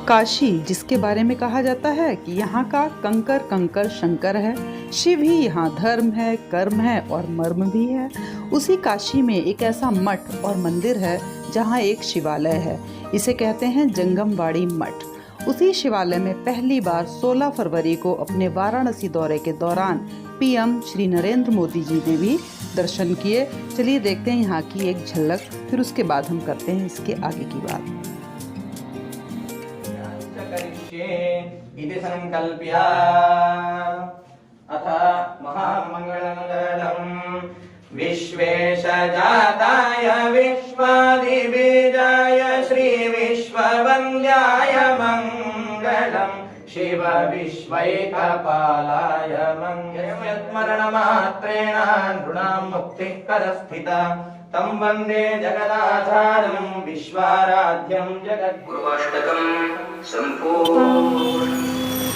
काशी, जिसके बारे में कहा जाता है कि यहाँ का कंकर कंकर शंकर है, शिव ही यहाँ धर्म है, कर्म है और मर्म भी है। उसी काशी में एक ऐसा मठ और मंदिर है जहाँ एक शिवालय है। इसे कहते हैं जंगमवाड़ी मठ। उसी शिवालय में पहली बार 16 फरवरी को अपने वाराणसी दौरे के दौरान पीएम श्री नरेंद्र मोदी जी ने भी दर्शन किए। चलिए देखते हैं यहाँ की एक झलक, फिर उसके बाद हम करते हैं इसके आगे की बात। इति संकल्प्य अथ महामंगलम् विश्वेशजाताय विश्वादिबीजाय श्री विश्ववन्द्याय मंगलम् शिव विश्वैकपालाय मंगलम् यत्मरणमात्रेण नृणां मुक्तिः करस्थिता तं वन्दे जगदाधारं विश्वाराध्यं जगद्गुरुष्टकं संपूर्ण।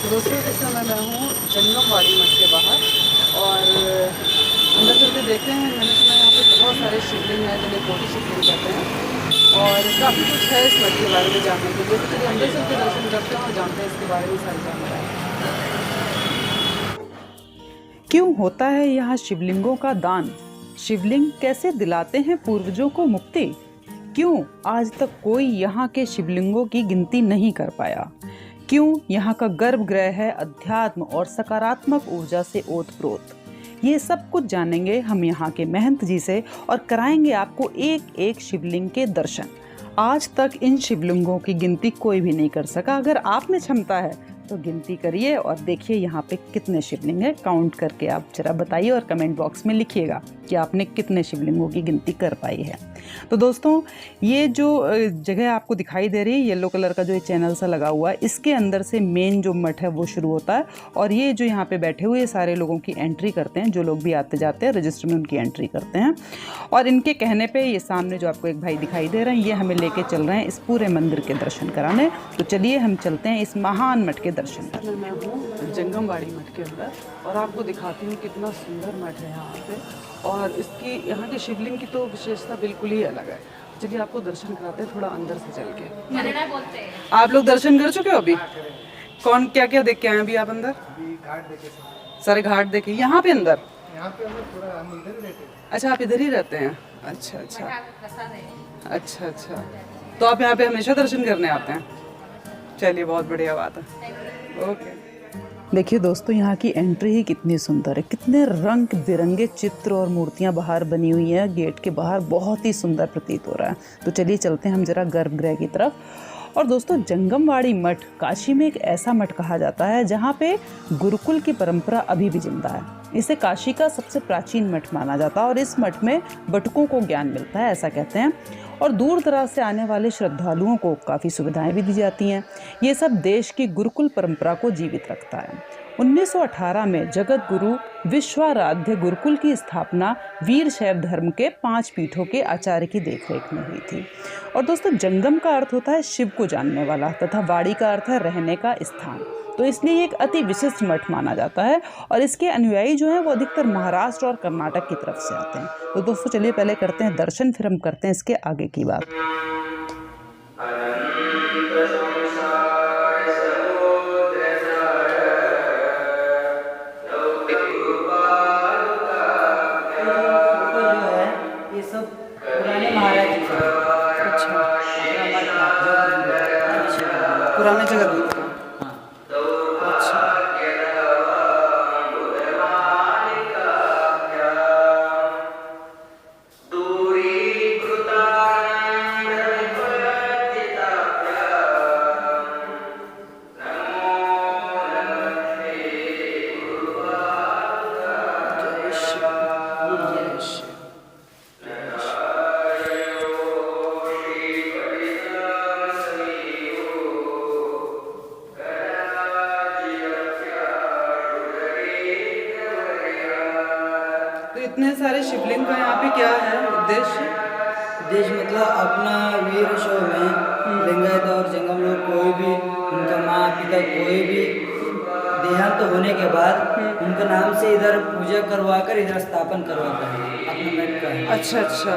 दोस्तों, इस समय मैं हूँ जंगमवाड़ी मठ के बाहर और अंदर चलते देखते हैं। मैंने सुना यहाँ पे बहुत सारे शिवलिंग हैं जिन्हें कोटि शिवलिंग कहते हैं और काफ़ी कुछ है इस मठ के बारे में जानने के लिए। तो चलिए अंदर चलते दर्शन करते हैं और जानते हैं इसके बारे में सारी जानकारी। क्यों होता है यहाँ शिवलिंगों का दान? शिवलिंग कैसे दिलाते हैं पूर्वजों को मुक्ति? क्यों आज तक कोई यहाँ के शिवलिंगों की गिनती नहीं कर पाया? क्यों यहाँ का गर्भगृह है अध्यात्म और सकारात्मक ऊर्जा से ओतप्रोत? ये सब कुछ जानेंगे हम यहाँ के महंत जी से और कराएंगे आपको एक एक शिवलिंग के दर्शन। आज तक इन शिवलिंगों की गिनती कोई भी नहीं कर सका। अगर आप में क्षमता है तो गिनती करिए और देखिए यहाँ पे कितने शिवलिंग है। काउंट करके आप जरा बताइए और कमेंट बॉक्स में लिखिएगा कि आपने कितने शिवलिंगों की गिनती कर पाई है। तो दोस्तों, ये जो जगह आपको दिखाई दे रही है, येलो कलर का जो ये चैनल सा लगा हुआ है, इसके अंदर से मेन जो मठ है वो शुरू होता है और ये जो यहाँ पे बैठे हुए सारे लोगों की एंट्री करते हैं। जो लोग भी आते जाते हैं रजिस्टर में उनकी एंट्री करते हैं और इनके कहने पर ये सामने जो आपको एक भाई दिखाई दे रहे हैं, ये हमें लेके चल रहे हैं इस पूरे मंदिर के दर्शन कराने। तो चलिए हम चलते हैं इस महान मठ के दर्शन। मैं हूँ जंगमवाड़ी मठ के अंदर और आपको दिखाती हूँ कितना सुंदर मठ है यहाँ पे और इसकी यहाँ के शिवलिंग की तो विशेषता बिल्कुल ही अलग है। चलिए आपको दर्शन कराते हैं थोड़ा अंदर से चल के। आप लोग दर्शन कर चुके हो अभी? कौन क्या क्या देख के आए अभी आप अंदर? सारे घाट देखे यहाँ पे अंदर? यहाँ पे थोड़ा हम इधर रहते हैं। अच्छा, आप इधर ही रहते हैं? अच्छा अच्छा अच्छा अच्छा। तो आप यहाँ पे हमेशा दर्शन करने आते हैं? चलिए, बहुत बढ़िया बात है। ओके। देखिए दोस्तों, यहाँ की एंट्री ही कितनी सुंदर है। कितने रंग बिरंगे चित्र और मूर्तियाँ बाहर बनी हुई हैं। गेट के बाहर बहुत ही सुंदर प्रतीत हो रहा है। तो चलिए चलते हैं हम जरा गर्भगृह की तरफ। और दोस्तों, जंगमवाड़ी मठ काशी में एक ऐसा मठ कहा जाता है जहाँ पे गुरुकुल की परंपरा अभी भी जिंदा है। इसे काशी का सबसे प्राचीन मठ माना जाता है और इस मठ में बटुकों को ज्ञान मिलता है, ऐसा कहते हैं। और दूर दराज से आने वाले श्रद्धालुओं को काफ़ी सुविधाएं भी दी जाती हैं। ये सब देश की गुरुकुल परंपरा को जीवित रखता है। 1918 में जगत गुरु विश्वाराध्य गुरुकुल की स्थापना वीर शैव धर्म के 5 पीठों के आचार्य की देखरेख में हुई थी। और दोस्तों, जंगम का अर्थ होता है शिव को जानने वाला तथा वाड़ी का अर्थ है रहने का स्थान। तो इसलिए एक अति विशिष्ट मठ माना जाता है और इसके अनुयायी जो हैं वो अधिकतर महाराष्ट्र और कर्नाटक की तरफ से आते हैं। तो दोस्तों चलिए पहले करते हैं दर्शन, फिर हम करते हैं इसके आगे की बात। ये सब पुराने महाराज जी का। अच्छा, पुराने जगत गुरु का। अच्छा, तो इतने सारे शिवलिंग का यहाँ पे क्या है उद्देश्य? देश मतलब अपना वीर शैव में लिंगायत और जंगम लोग कोई भी उनका माँ पिता कोई भी देहांत होने के बाद उनके नाम से इधर पूजा करवा कर इधर स्थापन करवाता है अपने मठ का। अच्छा अच्छा,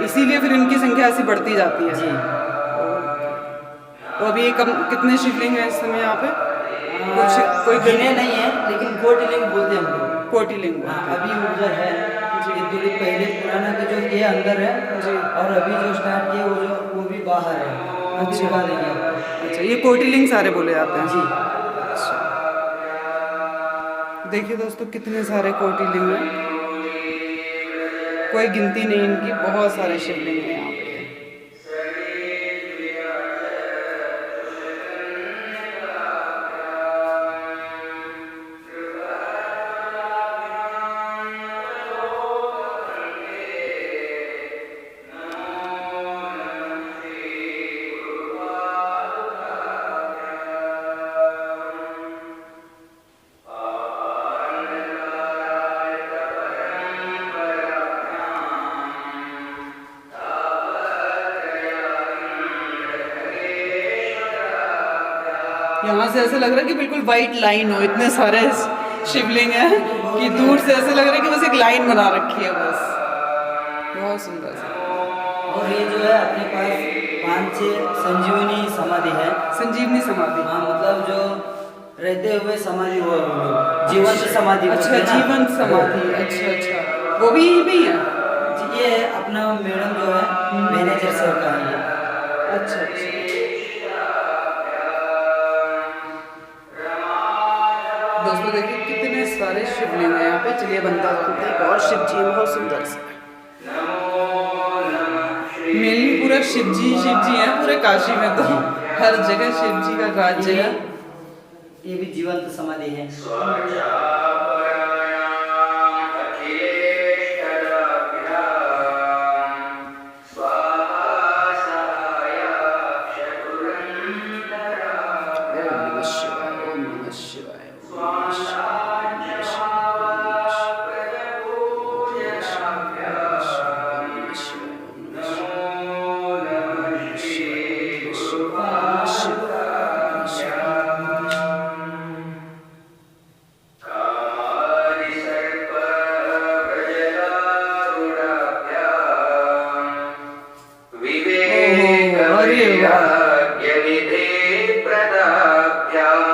इसीलिए फिर इनकी संख्या ऐसी बढ़ती जाती है। जी। तो अभी कितने शिवलिंग हैं इस समय यहाँ पे? कुछ कोई गिने नहीं है, लेकिन कोटिलिंग बोलते हैं हम लोग। कोटिलिंग हाँ, बोलते हैं। अभी उधर है ये थोड़ी पहले पुराना का जो किया अंदर है जी। और अभी जो स्टार्ट किया वो भी बाहर है। अभी अच्छा। दिखा देंगे आपको। अच्छा, ये कोटिलिंग सारे बोले जाते हैं। जी। अच्छा, देखिए दोस्तों कितने सारे कोटिलिंग हैं, कोई गिनती नहीं इनकी, बहुत सारे शिवलिंग हैं यहाँ पे। यहाँ से ऐसे लग रहा है कि बिल्कुल वाइट लाइन हो, इतने सारे शिवलिंग हैं कि दूर से ऐसे लग रहा है कि बस एक लाइन बना रखी है बस। बहुत सुंदर सा। और ये जो है अपने पास 5-6 संजीवनी समाधि है। संजीवनी समाधि। हाँ, मतलब जो रहते हुए समाधि हुआ वो लोग जीवंत समाधि बोलते अच्छा, हैं ना। जीवंत समाधि। अच्छा अच्छा, वो भी यहीं पे ही है? ये अपना मैडम जो है मैनेजर सर का है ये। अच्छा अच्छा। दोस्तों देखिए कितने सारे शिवलिंग हैं यहाँ पे। चलिए बनता बनता एक और शिव जी बहुत सुंदर से। मेनली पूरा शिव जी हैं पूरे काशी में, तो हर जगह शिव जी का राज्य है। ये भी जीवंत समाधि है। ओम नमः शिवाय, ओम नमः शिवाय, ओम नमः शिवाय,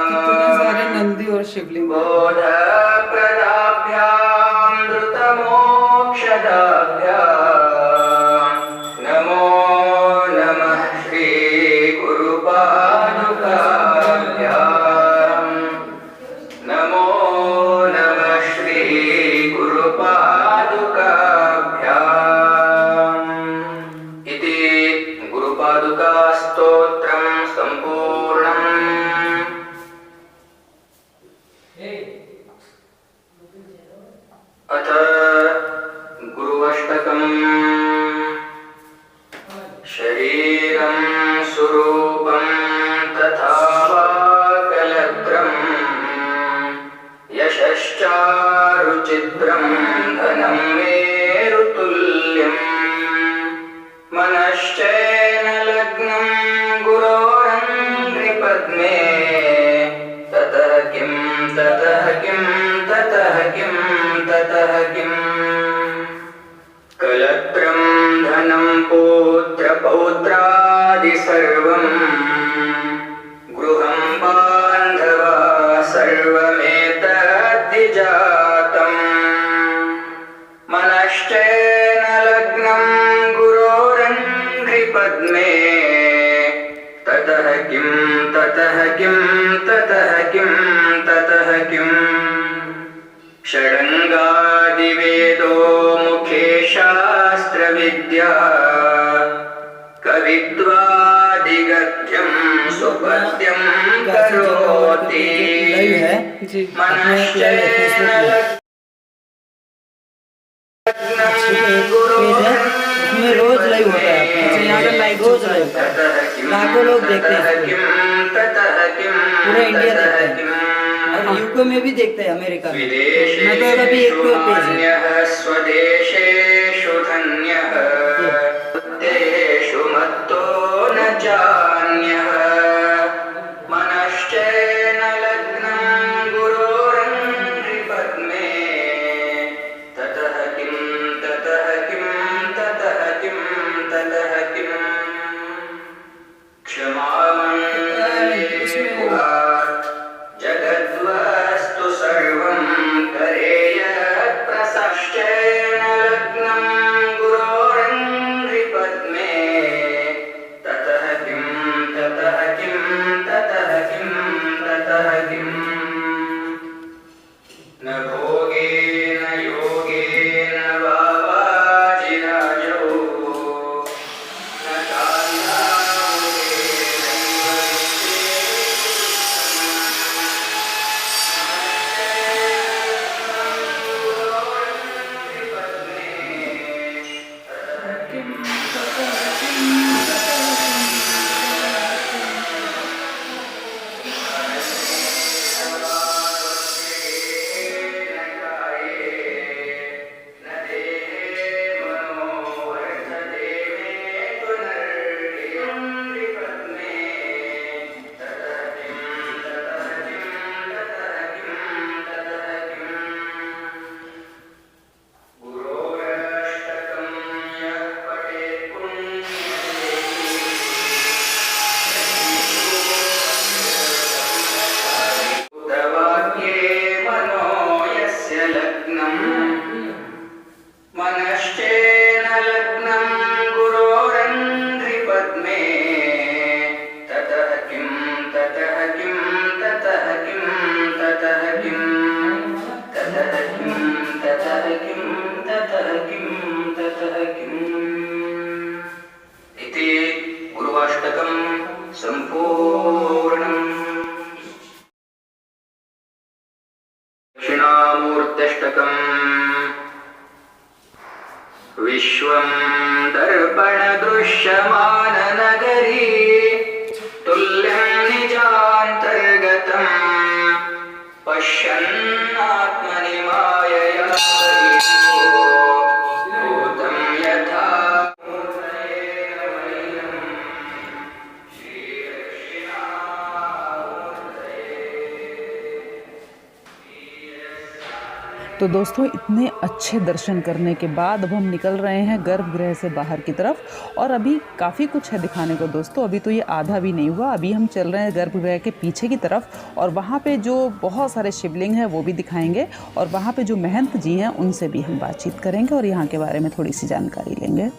कितने सारे नंदी और शिवलिंग हैं। नमो नमः श्री गुरुपादुकाभ्याम् नमो नमः श्री गुरुपादुकाभ्याम् इति गुरुपादुका स्तोत्रं सम्पूर्णम्। अथ गुरुअष्टकम्। शरीरं स्वरूपं तथा वा कलत्रम् यशश्चारुचित्रं धनं मेरुतुल्यम् मनश्चैन लग्नं गुरोरङ्घ्रिपद्मे ततः किं ततः किं ततः किं ततः किम् कलत्रं धनं पौत्रपौत्रादि सर्वम् गृहं बान्धवा सर्वमेतद्विजातम् मनश्चैन लग्नं गुरोरङ्घ्रिपद्मे ततः किं ततः किं ततः किं ततः किम् षडङ्गादिवेदो मुखे शास्त्रविद्या कवित्वादिगद्यं सुपद्यं करोति जी। मनश्चैन उसमें रोज लाइव होता है अपना। अच्छा, यहाँ का लाइव रोज लाइव होता है। लाखों लोग देखते हैं इसको। पूरा इंडिया देखता है और यूके में भी देखते हैं, अमेरिका में। मैं तो अभी एक पेज है। स्वदेशेषु धन्यः तेषु मत्तो न जान्यः मनश्चैन लग्नं गुरोरङ्घ्रिपद्मे ततः किं ततः किं ततः किं ततः किम् क्षमामन् ततः किं ततः किं ततः किं ततः किम् इति उर्वाष्टकं सम्पूर्णम्। दक्षिणामूर्त्यष्टकम्। विश्वं दर्पणदृश्यमाननगरी तुल्यं निजान्तर्गतम् पश्यन्नात्मनि मायया भूतं यथा तो दोस्तों इतने अच्छे दर्शन करने के बाद अब हम निकल रहे हैं गर्भगृह से बाहर की तरफ। और अभी काफ़ी कुछ है दिखाने को दोस्तों, अभी तो ये आधा भी नहीं हुआ। अभी हम चल रहे हैं गर्भगृह के पीछे की तरफ और वहाँ पे जो बहुत सारे शिवलिंग हैं वो भी दिखाएंगे और वहाँ पे जो महंत जी हैं उनसे भी हम बातचीत करेंगे और यहाँ के बारे में थोड़ी सी जानकारी लेंगे।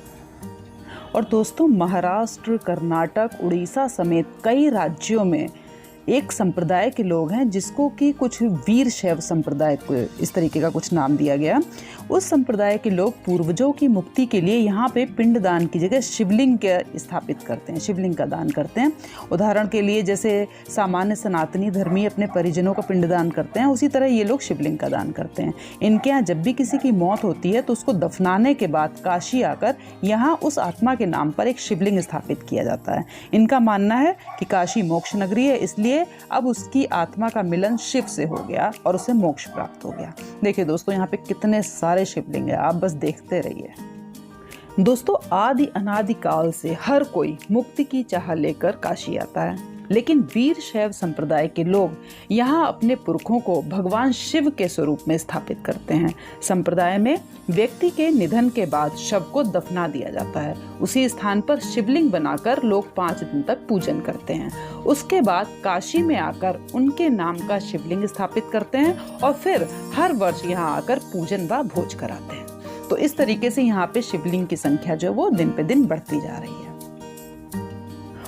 और दोस्तों महाराष्ट्र, कर्नाटक, उड़ीसा समेत कई राज्यों में एक संप्रदाय के लोग हैं जिसको कि कुछ वीर शैव संप्रदाय को इस तरीके का कुछ नाम दिया गया। उस संप्रदाय के लोग पूर्वजों की मुक्ति के लिए यहाँ पे पिंडदान की जगह शिवलिंग के स्थापित करते हैं, शिवलिंग का दान करते हैं। उदाहरण के लिए जैसे सामान्य सनातनी धर्मी अपने परिजनों का पिंडदान करते हैं, उसी तरह ये लोग शिवलिंग का दान करते हैं। इनके यहाँ जब भी किसी की मौत होती है तो उसको दफनाने के बाद काशी आकर यहाँ उस आत्मा के नाम पर एक शिवलिंग स्थापित किया जाता है। इनका मानना है कि काशी मोक्ष नगरी है, इसलिए अब उसकी आत्मा का मिलन शिव से हो गया और उसे मोक्ष प्राप्त हो गया। देखिए दोस्तों यहाँ पे कितने सारे शिवलिंग हैं, आप बस देखते रहिए। दोस्तों आदि अनादि काल से हर कोई मुक्ति की चाह लेकर काशी आता है, लेकिन वीर शैव संप्रदाय के लोग यहाँ अपने पुरखों को भगवान शिव के स्वरूप में स्थापित करते हैं। संप्रदाय में व्यक्ति के निधन के बाद शव को दफना दिया जाता है। उसी स्थान पर शिवलिंग बनाकर लोग 5 दिन तक पूजन करते हैं। उसके बाद काशी में आकर उनके नाम का शिवलिंग स्थापित करते हैं और फिर हर वर्ष यहाँ आकर पूजन व भोज कराते हैं। तो इस तरीके से यहाँ पे शिवलिंग की संख्या जो वो दिन पे दिन बढ़ती जा रही है।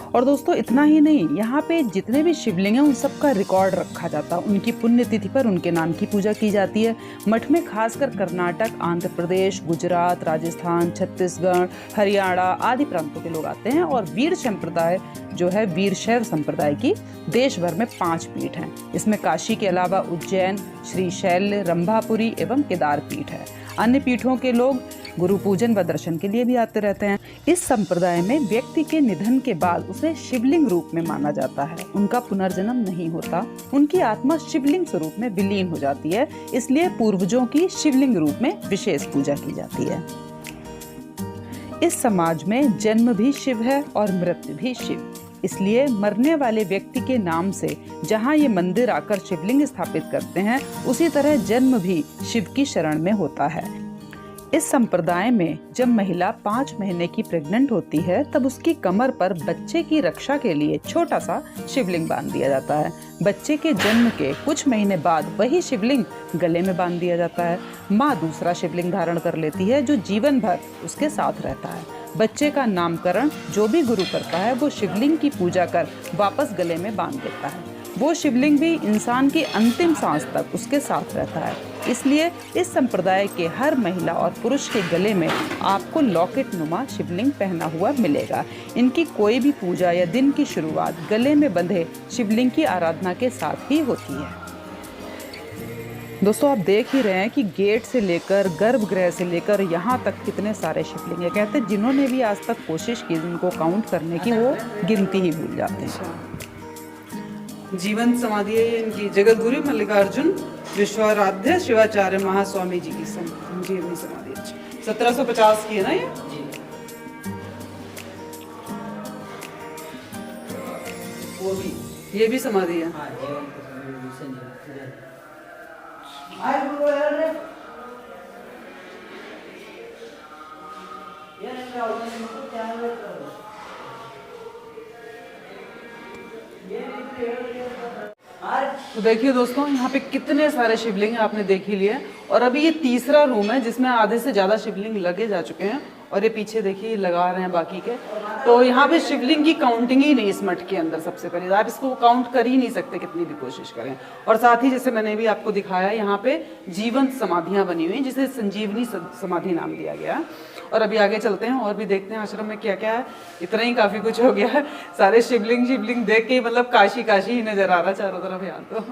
और दोस्तों इतना ही नहीं, यहाँ पे जितने भी शिवलिंग हैं उन सब का रिकॉर्ड रखा जाता है। उनकी पुण्यतिथि पर उनके नाम की पूजा की जाती है। मठ में खासकर कर्नाटक, आंध्र प्रदेश, गुजरात, राजस्थान, छत्तीसगढ़, हरियाणा आदि प्रांतों के लोग आते हैं। और वीर संप्रदाय जो है वीर शैव संप्रदाय की देश भर में 5 पीठ हैं। इसमें काशी के अलावा उज्जैन, श्रीशैल, रंभापुरी एवं केदार पीठ है। अन्य पीठों के लोग गुरु पूजन व दर्शन के लिए भी आते रहते हैं। इस संप्रदाय में व्यक्ति के निधन के बाद उसे शिवलिंग रूप में माना जाता है। उनका पुनर्जन्म नहीं होता, उनकी आत्मा शिवलिंग स्वरूप में विलीन हो जाती है। इसलिए पूर्वजों की शिवलिंग रूप में विशेष पूजा की जाती है। इस समाज में जन्म भी शिव है और मृत्यु भी शिव, इसलिए मरने वाले व्यक्ति के नाम से जहाँ ये मंदिर आकर शिवलिंग स्थापित करते हैं, उसी तरह जन्म भी शिव की शरण में होता है। इस संप्रदाय में जब महिला 5 महीने की प्रेग्नेंट होती है तब उसकी कमर पर बच्चे की रक्षा के लिए छोटा सा शिवलिंग बांध दिया जाता है। बच्चे के जन्म के कुछ महीने बाद वही शिवलिंग गले में बांध दिया जाता है। माँ दूसरा शिवलिंग धारण कर लेती है जो जीवन भर उसके साथ रहता है। बच्चे का नामकरण जो भी गुरु करता है वो शिवलिंग की पूजा कर वापस गले में बांध देता है। वो शिवलिंग भी इंसान की अंतिम सांस तक उसके साथ रहता है। इसलिए इस संप्रदाय के हर महिला और पुरुष के गले में आपको लॉकेट नुमा शिवलिंग पहना हुआ मिलेगा। इनकी कोई भी पूजा या दिन की शुरुआत गले में बंधे शिवलिंग की आराधना के साथ ही होती है। दोस्तों आप देख ही रहे हैं कि गेट से लेकर गर्भगृह से लेकर यहाँ तक कितने सारे शिवलिंग हैं। कहते हैं जिन्होंने भी आज तक कोशिश की इनको काउंट करने की वो गिनती ही भूल जाते हैं। जीवन समाधि है ये इनकी जगतगुरु मल्लिकार्जुन विश्वाराध्य शिवाचार्य महास्वामी जी की जीवनी समाधि। 1750 की है ना ये? वो भी ये भी समाधि है। हाँ, जीवन तो देखिए दोस्तों यहाँ पे कितने सारे शिवलिंग आपने देख ही लिए। और अभी ये तीसरा रूम है जिसमें आधे से ज़्यादा शिवलिंग लगे जा चुके हैं और ये पीछे देखिए लगा रहे हैं बाकी के। तो यहाँ पे शिवलिंग की काउंटिंग ही नहीं इस मठ के अंदर। सबसे पहले आप इसको काउंट कर ही नहीं सकते कितनी भी कोशिश करें। और साथ ही जैसे मैंने भी आपको दिखाया यहाँ पे जीवंत समाधियाँ बनी हुई हैं जिसे संजीवनी समाधि नाम दिया गया है। और अभी आगे चलते हैं और भी देखते हैं आश्रम में क्या क्या है। इतना ही काफ़ी कुछ हो गया है। सारे शिवलिंग देख के ही मतलब काशी काशी ही नज़र आ रहा चारों तरफ यहाँ तो।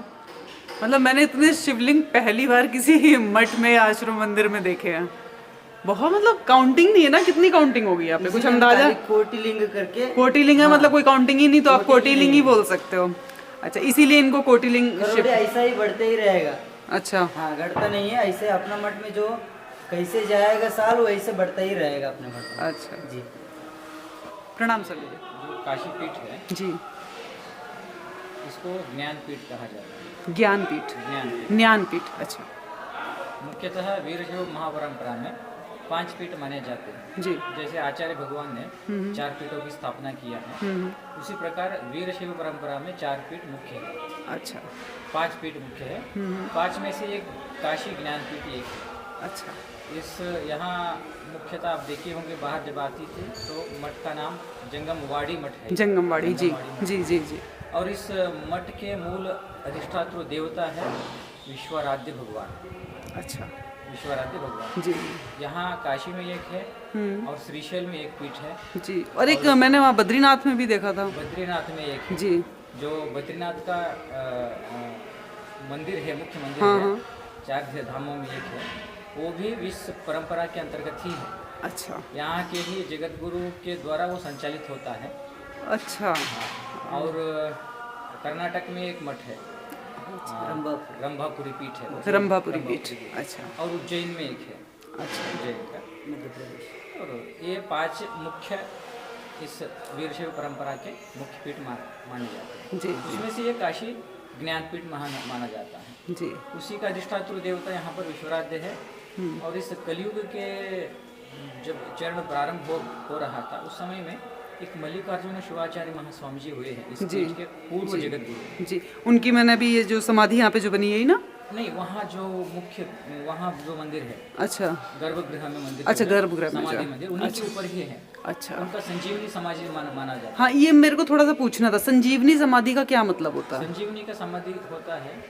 मतलब मैंने इतने शिवलिंग पहली बार किसी मठ में आश्रम मंदिर में देखे हैं। बहुत मतलब काउंटिंग नहीं है ना, कितनी काउंटिंग होगी यहाँ पे कुछ अंदाजा? कोटिलिंग करके कोटिलिंग है मतलब कोई काउंटिंग ही नहीं तो आप कोटिलिंग ही बोल सकते हो। अच्छा इसीलिए इनको कोटिलिंग करोड़े ऐसा ही बढ़ते ही रहेगा। अच्छा हाँ घटता नहीं है ऐसे। अपना मठ में जो कैसे जाएगा साल वैसे बढ़ता ही रहेगा अपने मठ में। अच्छा जी प्रणाम सर। जो काशी पीठ है जी इसको ज्ञानपीठ कहा जाता है। ज्ञानपीठ ज्ञानपीठ ज्ञानपीठ। अच्छा मुख्यतः वीरशैव महापरंपरा में 5 पीठ माने जाते हैं। जी जैसे आचार्य भगवान ने 4 पीठों की स्थापना किया है, उसी प्रकार वीरशैव परंपरा में 4 पीठ मुख्य है। अच्छा 5 पीठ मुख्य है। 5 में से एक काशी ज्ञानपीठ एक है। अच्छा इस यहाँ मुख्यतः आप देखे होंगे बाहर जब आती थी तो मठ का नाम जंगमवाड़ी मठ है। जंगमवाड़ी जी जंगमवाड़ी मठ। जी जी जी। और इस मठ के मूल अधिष्ठात्र देवता है विश्वाराध्य भगवान। अच्छा विश्वाराध्य भगवान जी यहाँ काशी में एक है और श्रीशैल में एक पीठ है। जी। और एक मैंने वहाँ बद्रीनाथ में भी देखा था। बद्रीनाथ में एक है। जी जो बद्रीनाथ का मंदिर है, मुख्य मंदिर हाँ, है, हाँ। 4 धामों में एक है। वो भी विश्व परंपरा के अंतर्गत ही है। अच्छा यहाँ के ही जगत गुरु के द्वारा वो संचालित होता है। अच्छा और कर्नाटक में एक मठ है, रंभापुरी पीठ है। रंभापुरी पीठ। अच्छा और उज्जैन में एक है। अच्छा उज्जैन का मध्य प्रदेश। और ये 5 मुख्य इस वीरशैव परंपरा के मुख्य पीठ माने जाते हैं। जी उसमें से ये काशी ज्ञानपीठ माना जाता है। जी उसी का अधिष्ठात्र देवता यहाँ पर विश्वराध्य है। और इस कलयुग के जब चरण प्रारंभ हो रहा था उस समय में एक मल्लिकार्जुन शिवाचार्य महास्वामी जी हुए हैं इस जी। पीठ के पूर्व जगत गुरु। जी। उनकी मैंने भी ये जो समाधि यहाँ पे जो बनी है ना। नहीं, वहाँ जो मुख्य वहाँ जो मंदिर है अच्छा गर्भगृह में मंदिर। अच्छा, गर्भगृह में समाधि जो। मंदिर उन्हीं के ऊपर ही है। अच्छा उनका संजीवनी समाधि माना जाता है। हाँ ये मेरे को थोड़ा सा पूछना था, संजीवनी समाधि का क्या मतलब होता है? संजीवनी का समाधि होता है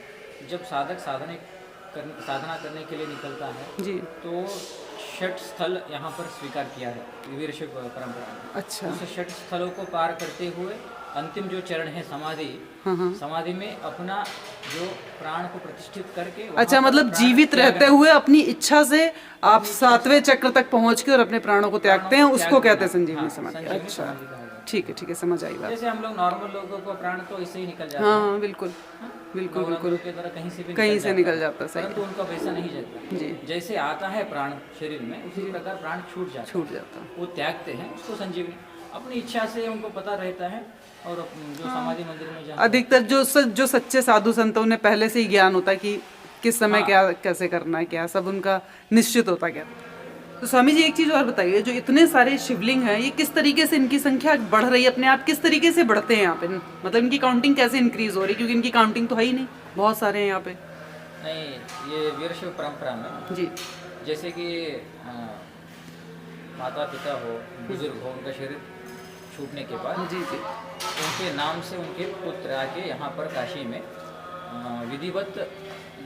जब साधक साधना करने के लिए निकलता है जी तो 6 स्थल यहाँ पर स्वीकार किया है वीरशैव परंपरा में। अच्छा उस 6 स्थलों को पार करते हुए अंतिम जो चरण है समाधि, हाँ हाँ। समाधि में अपना जो प्राण को प्रतिष्ठित करके वहाँ अच्छा पर मतलब प्राण जीवित त्याग रहते हुए अपनी इच्छा से आप 7वें चक्र तक पहुंच के और अपने प्राणों को त्यागते हैं, उसको कहते हैं संजीवनी हाँ, समाधि। संजीवनी अच्छा समाधि कहा जाता है। ठीक है समझ आई बात। जैसे हम लोग नॉर्मल लोगों को प्राण तो इससे ही निकल जाता हाँ है। हाँ बिल्कुल बिल्कुल नॉर्मल बिल्कुल लोगों के द्वारा कहीं से भी कहीं से निकल जाता है, सही परंतु उनका वैसा नहीं जाता। जी जैसे आता है प्राण शरीर में उसी प्रकार प्राण छूट जाता है। छूट जाता है। वो त्यागते हैं उसको संजीवनी, अपनी इच्छा से उनको पता रहता है। और जो समाधि मंदिर में जहाँ अधिकतर जो सच्चे साधु संत हैं, उन्हें पहले से ही ज्ञान होता है कि किस समय क्या कैसे करना है, क्या सब उनका निश्चित होता क्या। तो स्वामी जी एक चीज़ और बताइए, जो इतने सारे शिवलिंग हैं ये किस तरीके से इनकी संख्या बढ़ रही है अपने आप, किस तरीके से बढ़ते हैं यहाँ पे, मतलब इनकी काउंटिंग कैसे इंक्रीज हो रही है, क्योंकि इनकी काउंटिंग तो है ही नहीं, बहुत सारे हैं यहाँ पे। नहीं, ये वीरशैव परंपरा में जी जैसे कि माता पिता हो, बुजुर्ग हो, उनका शरीर छूटने के बाद जी जी उनके नाम से उनके पुत्र आके यहाँ पर काशी में विधिवत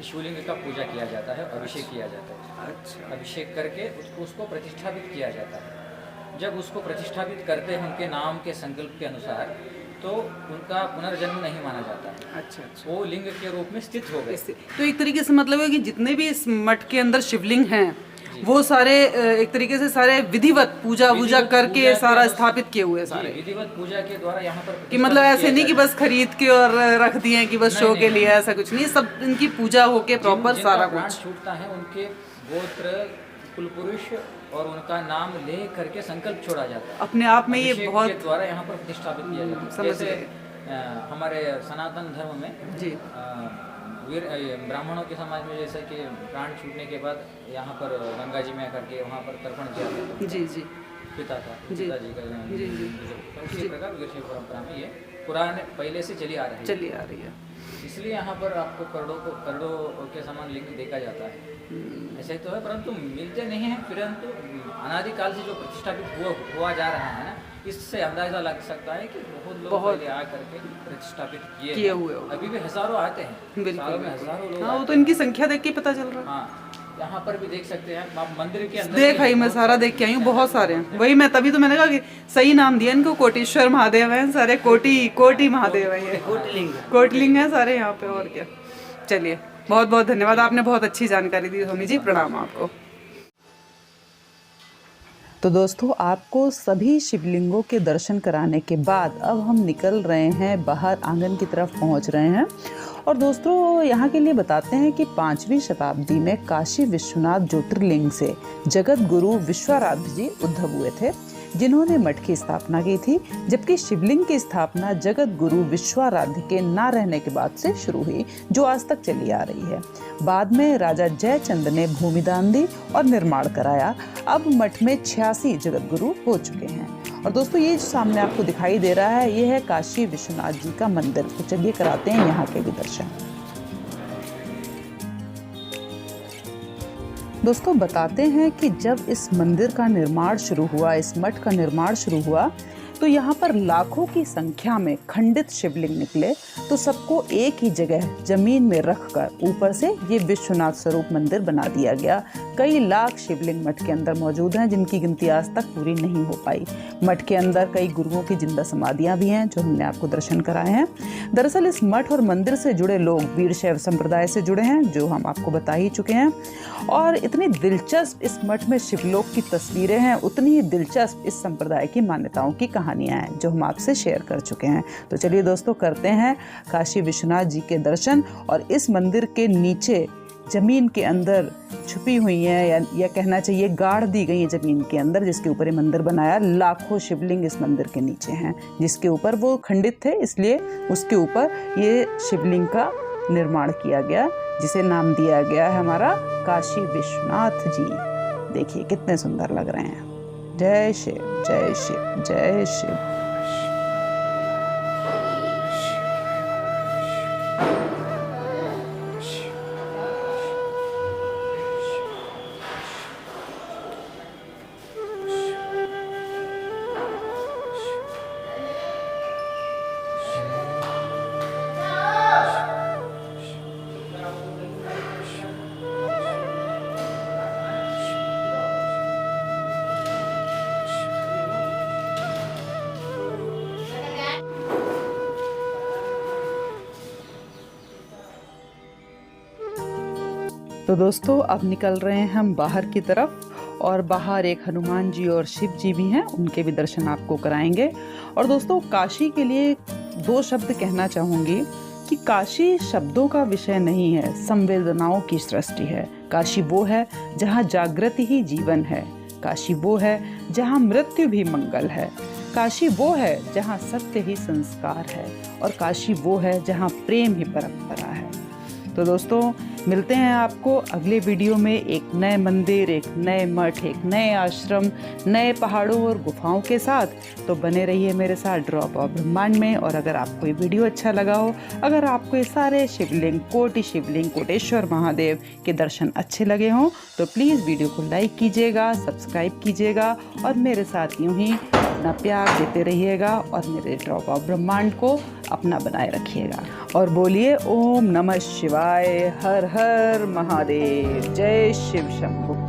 शिवलिंग का पूजा किया जाता है, अभिषेक किया जाता है। अच्छा अभिषेक करके उसको प्रतिष्ठापित किया जाता है। जब उसको प्रतिष्ठापित करते हैं उनके नाम के संकल्प के अनुसार तो उनका पुनर्जन्म नहीं माना जाता है। अच्छा अच्छा। वो लिंग के रूप में स्थित हो गए। तो एक तरीके से मतलब है कि जितने भी इस मठ के अंदर शिवलिंग हैं वो सारे एक तरीके से सारे विधिवत पूजा वूजा करके सारा स्थापित किए हुए सारे, विधिवत पूजा के द्वारा यहाँ पर कि मतलब ऐसे नहीं कि बस खरीद के और रख दिए हैं कि बस शो के लिए, ऐसा कुछ नहीं, सब इनकी पूजा होके प्रॉपर सारा प्राण कुछ। छूटता है उनके गोत्र, कुल पुरुष और उनका नाम ले करके संकल्प छोड़ा जाता है। अपने आप में ये अभिषेक बहुत के द्वारा यहाँ पर प्रतिष्ठापित किया जाता है। समझ जैसे हमारे सनातन धर्म में जी ब्राह्मणों के समाज में जैसे कि प्राण छूटने के बाद यहाँ पर गंगा जी में आकर के वहाँ पर तर्पण किया जाता है जी जी पिता का, जी पिताजी का जी जी तो उसी प्रकार वीरशैव परंपरा में ये पुराने पहले से चली आ रही है, चली आ रही है। इसलिए यहाँ पर आपको करोड़ों के समान लिंग देखा जाता है। ऐसे तो है, परंतु मिलते नहीं हैं। परंतु अनादिकाल से जो प्रतिष्ठापित हुआ जा रहा है ना, इससे अंदाजा लग सकता है कि बहुत लोग पहले आ करके प्रतिष्ठापित किए हुए होंगे। अभी भी हजारों आते हैं, सालों में हजारों लोग हाँ, वो आते तो इनकी संख्या देख के पता चल रहा है। हाँ, यहाँ पर भी देख सकते हैं आप, मंदिर के अंदर देख आई मैं सारा देख के आई हूँ, बहुत सारे हैं। वही मैं तभी तो मैंने कहा कि सही नाम दिया इनको, कोटेश्वर महादेव हैं सारे, कोटि महादेव है, ये कोटलिंग है सारे यहाँ पे। और क्या, चलिए बहुत बहुत धन्यवाद, आपने बहुत अच्छी जानकारी दी स्वामी जी, प्रणाम आपको। तो दोस्तों, आपको सभी शिवलिंगों के दर्शन कराने के बाद अब हम निकल रहे हैं बाहर, आंगन की तरफ पहुंच रहे हैं। और दोस्तों, यहाँ के लिए बताते हैं कि 5वीं शताब्दी में काशी विश्वनाथ ज्योतिर्लिंग से जगत गुरु विश्वाराध्य जी उद्भव हुए थे, जिन्होंने मठ की स्थापना की थी। जबकि शिवलिंग की स्थापना जगत गुरु विश्वाराध्य के ना रहने के बाद से शुरू हुई, जो आज तक चली आ रही है। बाद में राजा जयचंद ने भूमिदान दी और निर्माण कराया। अब मठ में 86 जगत गुरु हो चुके हैं। और दोस्तों, ये जो सामने आपको दिखाई दे रहा है, ये है काशी विश्वनाथ जी का मंदिर। तो चलिए कराते हैं यहाँ के भी दर्शन। दोस्तों, बताते हैं कि जब इस मंदिर का निर्माण शुरू हुआ, इस मठ का निर्माण शुरू हुआ, तो यहाँ पर लाखों की संख्या में खंडित शिवलिंग निकले। तो सबको एक ही जगह जमीन में रखकर ऊपर से ये विश्वनाथ स्वरूप मंदिर बना दिया गया। कई लाख शिवलिंग मठ के अंदर मौजूद हैं, जिनकी गिनती आज तक पूरी नहीं हो पाई। मठ के अंदर कई गुरुओं की जिंदा समाधियां भी हैं, जो हमने आपको दर्शन कराए हैं। दरअसल इस मठ और मंदिर से जुड़े लोग वीरशैव संप्रदाय से जुड़े हैं, जो हम आपको बता ही चुके हैं। और इतनी दिलचस्प इस मठ में शिवलोक की तस्वीरें हैं, उतनी ही दिलचस्प इस संप्रदाय की मान्यताओं की कहानियां हैं, जो हम आपसे शेयर कर चुके हैं। तो चलिए दोस्तों, करते हैं काशी विश्वनाथ जी के दर्शन। और इस मंदिर के नीचे जमीन के अंदर छुपी हुई हैं, या कहना चाहिए गाड़ दी गई है जमीन के अंदर, जिसके ऊपर ये मंदिर बनाया। लाखों शिवलिंग इस मंदिर के नीचे हैं, जिसके ऊपर वो खंडित थे, इसलिए उसके ऊपर ये शिवलिंग का निर्माण किया गया, जिसे नाम दिया गया है हमारा काशी विश्वनाथ जी। देखिए कितने सुंदर लग रहे हैं। जय शिव, जय शिव, जय शिव। तो दोस्तों, अब निकल रहे हैं हम बाहर की तरफ, और बाहर एक हनुमान जी और शिव जी भी हैं, उनके भी दर्शन आपको कराएंगे। और दोस्तों, काशी के लिए 2 शब्द कहना चाहूँगी कि काशी शब्दों का विषय नहीं है, संवेदनाओं की सृष्टि है। काशी वो है जहाँ जागृति ही जीवन है। काशी वो है जहाँ मृत्यु भी मंगल है। काशी वो है जहाँ सत्य ही संस्कार है। और काशी वो है जहाँ प्रेम ही परंपरा है। तो दोस्तों, मिलते हैं आपको अगले वीडियो में एक नए मंदिर, एक नए मठ, एक नए आश्रम, नए पहाड़ों और गुफाओं के साथ। तो बने रहिए मेरे साथ ड्रॉप ऑफ ब्रह्मांड में। और अगर आपको ये वीडियो अच्छा लगा हो, अगर आपको ये सारे शिवलिंग, कोटि शिवलिंग, कोटेश्वर महादेव के दर्शन अच्छे लगे हों, तो प्लीज़ वीडियो को लाइक कीजिएगा, सब्सक्राइब कीजिएगा और मेरे साथ यूँ ही अपना प्यार देते रहिएगा और मेरे ड्रॉप ऑफ ब्रह्मांड को अपना बनाए रखिएगा। और बोलिए ओम नमः शिवाय, हर हर महादेव, जय शिव शंभु।